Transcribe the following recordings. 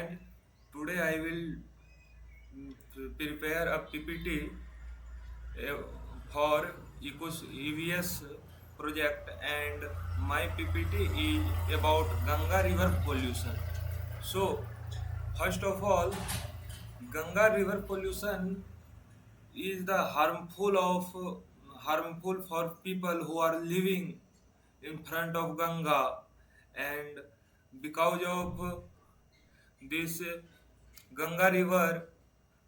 and today I will prepare a PPT uh, for EVS project, and my PPT is about Ganga River pollution. So first of all, Ganga River pollution is the harmful for people who are living in front of Ganga, and because of this Ganga River,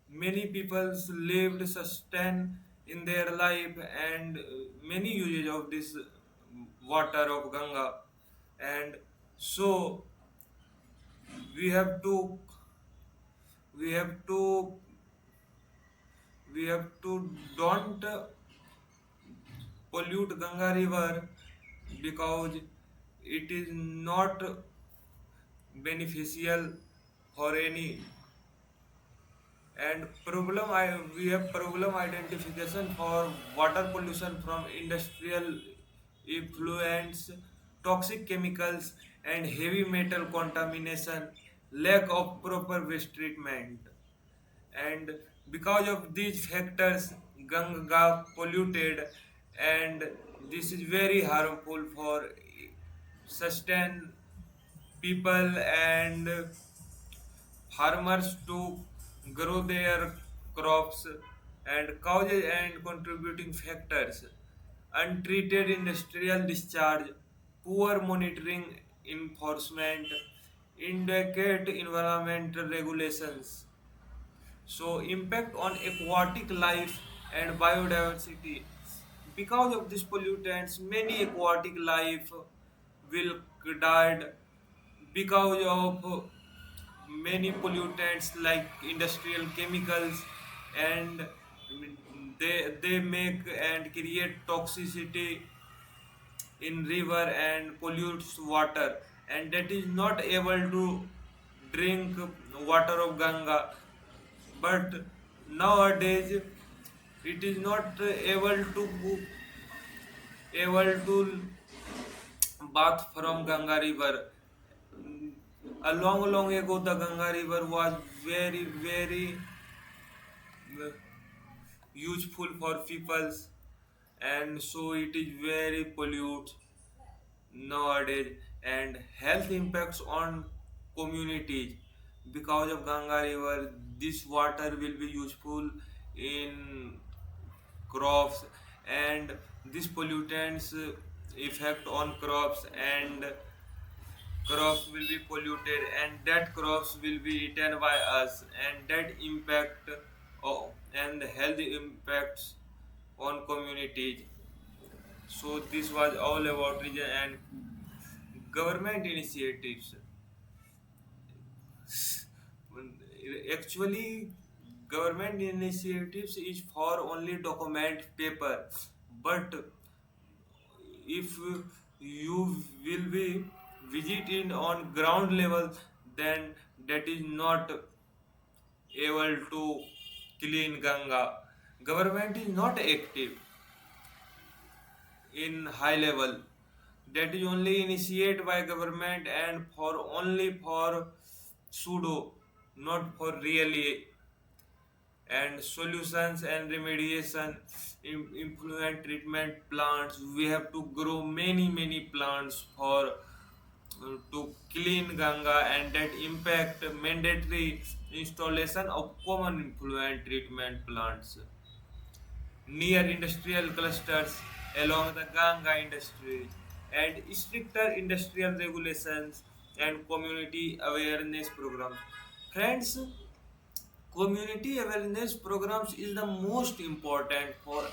many people lived, sustain in their life, and many usage of this water of Ganga, and so we have to we have to we have to don't pollute Ganga River because it is not beneficial for any. And we have problem identification for water pollution from industrial effluents, toxic chemicals, and heavy metal contamination, lack of proper waste treatment. And because of these factors, Ganga polluted, and this is very harmful for sustain people and farmers to grow their crops. And causes and contributing factors: untreated industrial discharge, poor monitoring enforcement, inadequate environmental regulations. So impact on aquatic life and biodiversity. Because of these pollutants, many aquatic life will died because of many pollutants like industrial chemicals, and they make and create toxicity in river and pollutes water, and that is not able to drink water of Ganga. But nowadays it is not able to bath from Ganga river. A long ago, the Ganga river was very uh, useful for peoples, and so it is very pollute nowadays. And health impacts on communities. Because of Ganga river, this water will be useful in crops, and these pollutants effect on crops, and crops will be polluted, and that crops will be eaten by us, and that impact and health impacts on communities. So this was all about region and government initiatives. Actually, government initiatives is for only document paper, but if you will be visiting on ground level, then that is not able to clean Ganga. Government is not active in high level. That is only initiated by government, and for only for pseudo, not for really. And solutions and remediation, influent treatment plants, we have to grow many plants for to clean Ganga, and that impact mandatory installation of common influent treatment plants near industrial clusters along the Ganga industry, and stricter industrial regulations and community awareness programs. Friends, community awareness programs is the most important for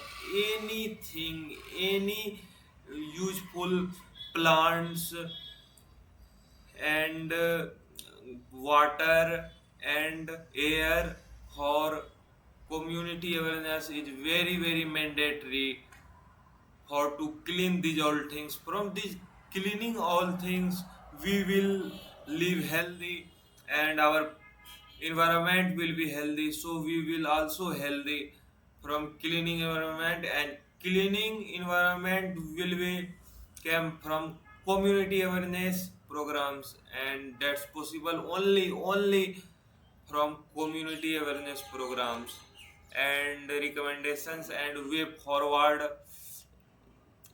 anything, any useful plants and water and air. For community awareness is very mandatory for to clean these all things. From these cleaning all things, we will live healthy, and our environment will be healthy, so we will also healthy from cleaning environment. And cleaning environment will be came from community awareness, programs, and that's possible only from community awareness programs and recommendations and way forward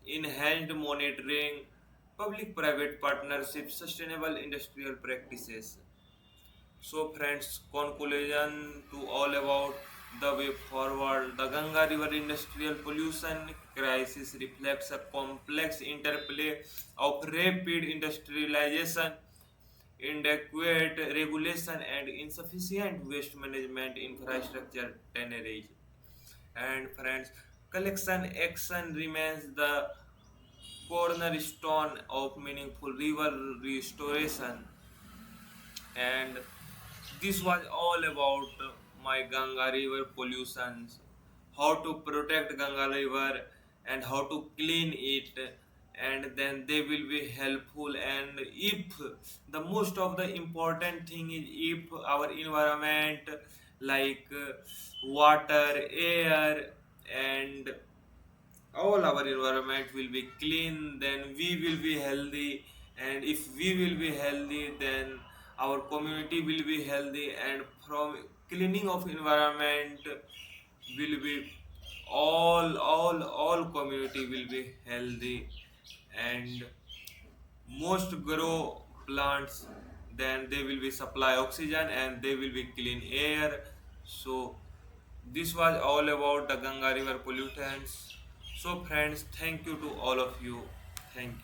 enhanced monitoring, public private partnerships, sustainable industrial practices. So, friends, conclusion to all about the way forward. The Ganga River industrial pollution crisis reflects a complex interplay of rapid industrialization, inadequate regulation, and insufficient waste management infrastructure tenderage. And friends, collection action remains the cornerstone of meaningful river restoration. And this was all about my Ganga River pollutions, how to protect Ganga River and how to clean it, and then they will be helpful. And if the most of the important thing is if our environment like water, air, and all our environment will be clean, then we will be healthy, and if we will be healthy, then our community will be healthy, and from cleaning of environment will be all community will be healthy, and most grow plants, then they will be supply oxygen and they will be clean air. So this was all about the Ganga River pollutants. So friends, thank you to all of you. Thank you.